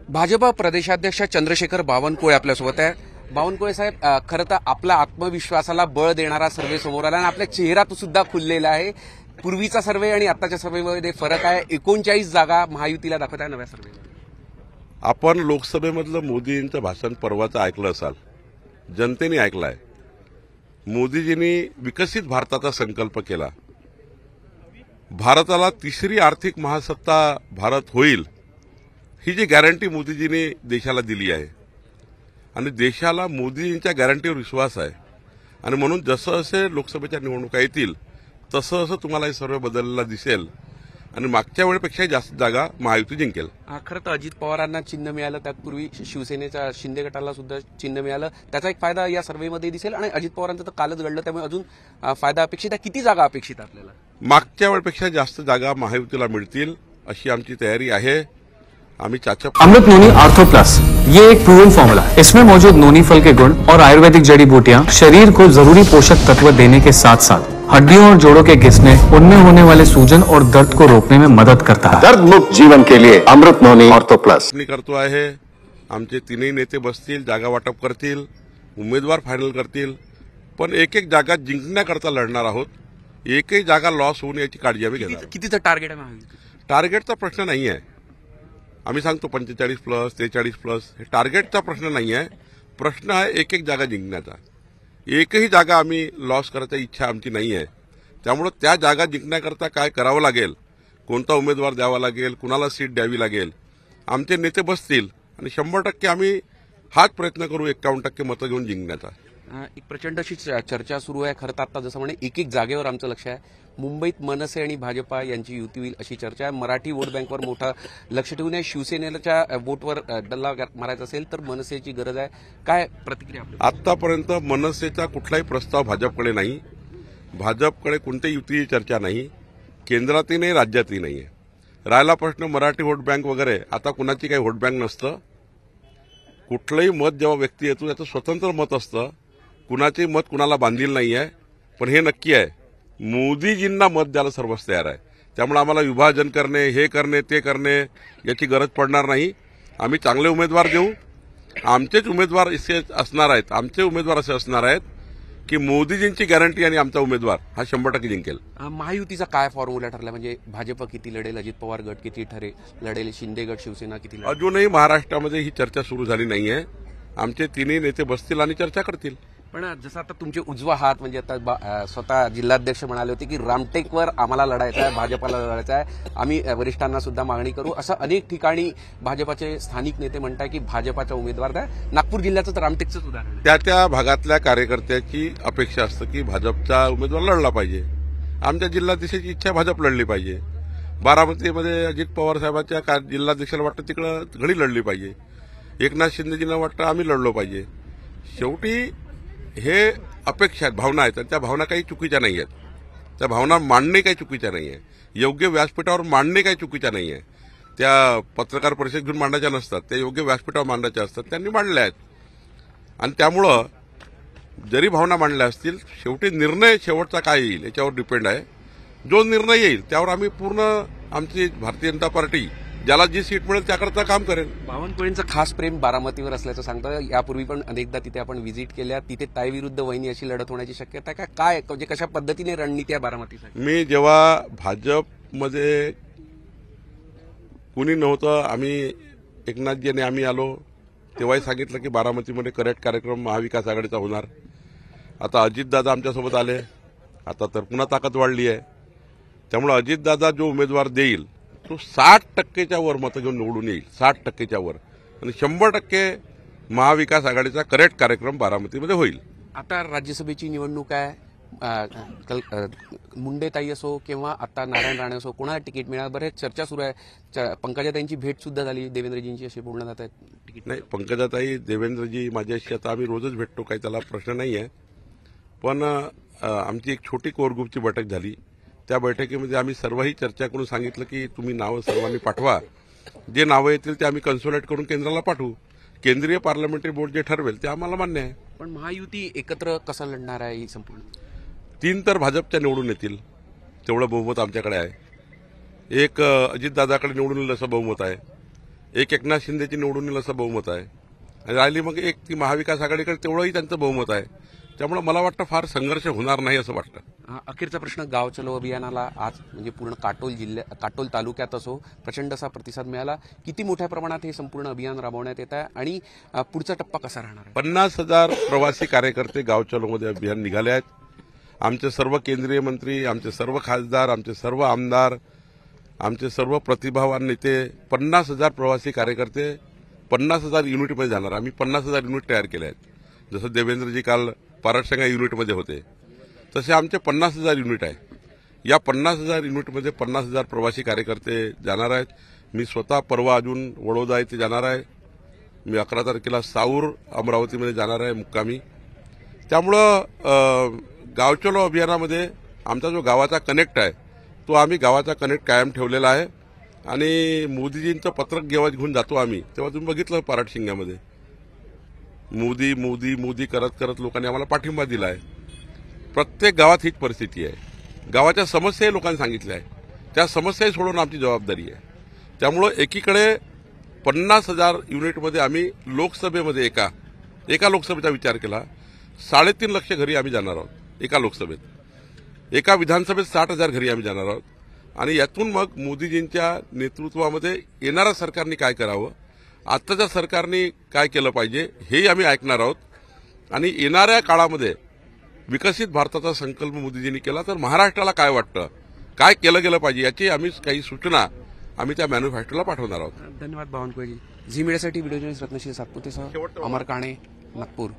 भाजपा प्रदेशाध्यक्ष चंद्रशेखर बावनकुळे आपल्यासोबत आहे। बावनकुळे साहेब, खरं तर आपला आत्मविश्वासाला बळ देणारा सर्व्हे समोर आला आणि आपल्या चेहरा तो सुद्धा खुललेला आहे। पूर्वीचा सर्व्हे आणि आताच्या सर्व्हेमध्ये फरक आहे। 39 जागा महायुतीला दाखवत आहे नव्या सर्व्हेमध्ये। आपण लोकसभेमधलं मोदींचं भाषण परवाचं ऐकलं असाल, जनतेने ऐकलंय। मोदीजींनी विकसित भारताचा संकल्प केला। भारताला तिसरी आर्थिक महासत्ता भारत होईल ही जी गॅरंटी मोदीजींनी देशाला दिली आहे आणि देशाला मोदीजींच्या गॅरंटीवर विश्वास आहे आणि म्हणून जसं असे लोकसभेच्या निवडणुका येतील तसं असं तुम्हाला हे सर्व बदललेला दिसेल आणि मागच्या वेळेपेक्षा जास्त जागा महायुती जिंकेल। खरं तर अजित पवारांना चिन्ह मिळालं, त्यापूर्वी शिवसेनेच्या शिंदे गटाला सुद्धा चिन्ह मिळालं, त्याचा एक फायदा या सर्व्हेमध्ये दिसेल आणि अजित पवारांचं तर कालच घडलं, त्यामुळे अजून फायदा अपेक्षित आहे। किती जागा अपेक्षित आपल्याला? मागच्या वेळेपेक्षा जास्त जागा महायुतीला मिळतील अशी आमची तयारी आहे। आम्ही चाचा अमृत नोनी आर्थो प्लस, ये एक प्रूवन फॉर्मूला है। इसमें मौजूद नोनी फल के गुण और आयुर्वेदिक जड़ी बूटियां शरीर को जरूरी पोषक तत्व देने के साथ साथ हड्डियों और जोड़ों के घिसने, उनमें होने वाले सूजन और दर्द को रोकने में मदद करता है। दर्द मुक्त जीवन के लिए अमृत नोनी आर्थो प्लस करतो आहे। आमचे तीनही नेते बसतील, जागा वाटप करतील, उमेदवार फायनल करतील, पण एक एक जागा जिंकण्याकरता लढणार आहोत। एकही जागा लॉस होऊन याची काळजी आम्ही घेणार। कितीचं टार्गेट आहे महायुती? टार्गेटचा प्रश्न नाही आहे। आम्ही सांगतो 45+, 43+, हे टार्गेटचा प्रश्न नाही आहे। प्रश्न आहे एक एक जागा जिंकण्याचा। एकही जागा आम्ही लॉस करायची इच्छा आमची नाही आहे। त्यामुळे त्या जागा जिंकण्याकरता काय करावं लागेल, कोणता उमेदवार द्यावा लागेल, कुणाला सीट द्यावी लागेल, आमचे नेते बसतील आणि 100% आम्ही हाच प्रयत्न करू 51% मतं घेऊन जिंकण्याचा। एक प्रचंड अशी चर्चा सुरू आहे। खरं तर आता जसं म्हणे एक एक जागेवर आमचं लक्ष आहे। मुंबईत मनसे आणि भाजपा यांची युती होईल अशी चर्चा आहे। मराठी वोट बँकवर मोठा लक्ष ठेवून आहे। शिवसेनेच्या वोटवर डल्ला मारायचा असेल तर मनसेची गरज आहे। काय प्रतिक्रिया आपली? आतापर्यंत मनसेचा कुठलाही प्रस्ताव भाजपकडे नाही। भाजपकडे कोणत्याही युतीची चर्चा नाही, केंद्रातही नाही, राज्यातही नाही आहे। राहिला प्रश्न मराठी वोट बँक वगैरे, आता कुणाची काही वोट बँक नसतं। कुठलंही मत जेव्हा व्यक्ती येतो त्याचं स्वतंत्र मत असतं, कुणाचे मत कुणाला बांधील नाही आहे। पण हे नक्की आहे, मोदीजींना मत द्यायला सर्वच तयार आहे। त्यामुळे आम्हाला विभाजन करणे, हे करणे, ते करणे याची गरज पडणार नाही। आम्ही चांगले उमेदवार देऊ। आमचेच उमेदवार असे असणार आहेत, आमचे उमेदवार असे असणार आहेत की मोदीजींची गॅरंटी आणि आमचा उमेदवार हा 100% जिंकेल। महायुतीचा काय फॉर्म्युला ठरला? म्हणजे भाजप किती लढेल, अजित पवार गट किती लढेल, शिंदे गट, शिवसेना किती लढेल? अजूनही महाराष्ट्रामध्ये ही चर्चा सुरू झाली नाहीये। आमचे तिन्ही नेते बसतील आणि चर्चा करतील। पण जसं आता तुमचे उजवा हात म्हणजे आता स्वतः जिल्हाध्यक्ष म्हणाले होते की रामटेकवर आम्हाला लढायचं आहे, भाजपाला लढायचं आहे, आम्ही वरिष्ठांना सुद्धा मागणी करू, असं अनेक ठिकाणी भाजपाचे स्थानिक नेते म्हणतात की भाजपाचा उमेदवार द्या। नागपूर जिल्ह्याचं तर रामटेकचंच उदाहरण। त्या भागातल्या कार्यकर्त्याची अपेक्षा असते की भाजपचा उमेदवार लढला पाहिजे। आमच्या जिल्हाध्यक्षाची इच्छा भाजप लढली पाहिजे। बारामतीमध्ये अजित पवार साहेबांच्या जिल्हाध्यक्षाला वाटतं तिकडं घडी लढली पाहिजे। एकनाथ शिंदेजींना वाटतं आम्ही लढलो पाहिजे। शेवटी हे अपेक्षा आहेत, भावना आहेत, आणि त्या भावना काही चुकीच्या नाही आहेत। त्या भावना मांडणे काही चुकीच्या नाही आहे। योग्य व्यासपीठावर मांडणे काही चुकीच्या नाही आहे। त्या पत्रकार परिषद घेऊन मांडायच्या नसतात, त्या योग्य व्यासपीठावर मांडायच्या असतात। त्यांनी मांडल्या आहेत आणि त्यामुळं जरी भावना मांडल्या असतील, शेवटी निर्णय शेवटचा काय येईल याच्यावर डिपेंड आहे। जो निर्णय येईल त्यावर आम्ही पूर्ण आमची भारतीय जनता पार्टी ज्याला जी सीट मिळेल त्याकरता काम करेल। बावनकुळेंचं खास प्रेम बारामतीवर असल्याचं सांगतं। यापूर्वी पण अनेकदा तिथे आपण व्हिजिट केल्या, तिथे ताई विरुद्ध वहिनी अशी लढत होण्याची शक्यता आहे? काय म्हणजे कशा पद्धतीने रणनीती आहे बारामतीसाठी? मी जेव्हा भाजपमध्ये कुणी नव्हतं, आम्ही एकनाथजी आणि आम्ही आलो तेव्हाही सांगितलं की बारामतीमध्ये करेक्ट कार्यक्रम महाविकास आघाडीचा होणार। आता अजितदादा आमच्यासोबत आले, आता तर पुन्हा ताकद वाढली आहे। त्यामुळे अजितदादा जो उमेदवार देईल तो 60%च्या वर मतं घेऊन निवडून येईल, 60%च्या वर, आणि 100% महाविकास आघाडीचा करेक्ट कार्यक्रम बारामतीमध्ये होईल। आता राज्यसभेची निवडणूक आहे। मुंडेताई असो किंवा आता नारायण राणे असो, कोणाला तिकीट मिळालं? बरेच चर्चा सुरू आहे। पंकजाताईंची भेट सुद्धा झाली देवेंद्रजींची, असे बोलणं जात आहे। तिकीट नाही, पंकजाताई देवेंद्रजी माझ्याशी आता आम्ही रोजच भेटतो, काही त्याला प्रश्न नाही आहे। पण आमची एक छोटी कोर ग्रुपची बैठक झाली। त्या बैठकीमध्ये आम्ही सर्वही चर्चा करून सांगितलं की तुम्ही नावं सर्वांनी पाठवा, जे नावं येतील ते आम्ही कन्सोलेट करून केंद्राला पाठवू। केंद्रीय पार्लमेंटरी बोर्ड जे ठरवेल ते आम्हाला मान्य आहे। पण महायुती एकत्र कसं लढणार आहे ही संपूर्ण? 3 तर भाजपच्या निवडून येतील, तेवढं बहुमत आमच्याकडे आहे। एक अजितदादाकडे निवडून येईल असं बहुमत आहे। एक एकनाथ शिंदेची निवडून येईल असं बहुमत आहे आणि राहिली मग एक ती महाविकास आघाडीकडे, तेवढंही त्यांचं बहुमत आहे. त्यामुळे मला वाटतं फार संघर्ष होणार नाही असं वाटतं. अखेरचा प्रश्न, गाव चलो अभियानाला आज म्हणजे पूर्ण काटोल तालुक्यात असो प्रचंड असा प्रतिसाद मिळाला. किती मोठ्या प्रमाणात हे संपूर्ण अभियान राबवण्यात येत आहे आणि पुढचा टप्पा कसा राहणार आहे? 50,000 प्रवासी कार्यकर्ते गाव चलोमध्ये अभियान निघाले आहेत. आमचे सर्व केंद्रीय मंत्री, आमचे सर्व खासदार, आमचे सर्व आमदार, आमचे सर्व प्रतिभावान नेते, 50,000 प्रवासी कार्यकर्ते 50,000 युनिटमध्ये जाणार. आम्ही 50,000 युनिट तयार केले आहेत. जसं देवेंद्रजी काल पारडशंगा युनिटमध्ये होते, तसे आमचे 50,000 युनिट आहे. या 50,000 युनिटमध्ये 50,000 प्रवासी कार्यकर्ते जाणार आहेत. मी स्वतः परवा अजून वडोदा येथे जाणार आहे. मी 11 तारखेला साऊर अमरावतीमध्ये जाणार आहे मुक्कामी. त्यामुळं गाव चलो अभियानामध्ये आमचा जो गावाचा कनेक्ट आहे तो आम्ही गावाचा कनेक्ट कायम ठेवलेला आहे. आणि मोदीजींचं पत्रक जेव्हा घेऊन जातो आम्ही, तेव्हा तुम्ही बघितलं पारडशिंग्यामध्ये मोदी मोदी मोदी करत करत लोकांनी आम्हाला पाठिंबा दिला आहे. प्रत्येक गावात हीच परिस्थिती आहे. गावाच्या समस्याही लोकांनी सांगितल्या आहे, त्या समस्याही सोडवणं आमची जबाबदारी आहे. त्यामुळं एकीकडे 50,000 युनिटमध्ये आम्ही लोकसभेमध्ये एका लोकसभेचा विचार केला, 3.5 लक्ष घरी आम्ही जाणार आहोत एका लोकसभेत. एका विधानसभेत 60,000 घरी आम्ही जाणार आहोत. आणि यातून मग मोदीजींच्या नेतृत्वामध्ये येणाऱ्या सरकारने काय करावं, आत्ताच्या सरकारने काय केलं पाहिजे, हेही आम्ही ऐकणार आहोत. आणि येणाऱ्या काळामध्ये विकसित भारताचा संकल्प मोदीजींनी केला तर महाराष्ट्राला काय वाटतं, काय केलं गेलं पाहिजे, याची आम्ही काही सूचना आम्ही त्या मॅन्युफॅक्चरला पाठवणार आहोत. धन्यवाद बावनकुळेजी. झी मीडियासाठी व्हिडिओ जर्नलिस्ट रत्नश्री सातपुतेसह अमर काणे, नागपूर.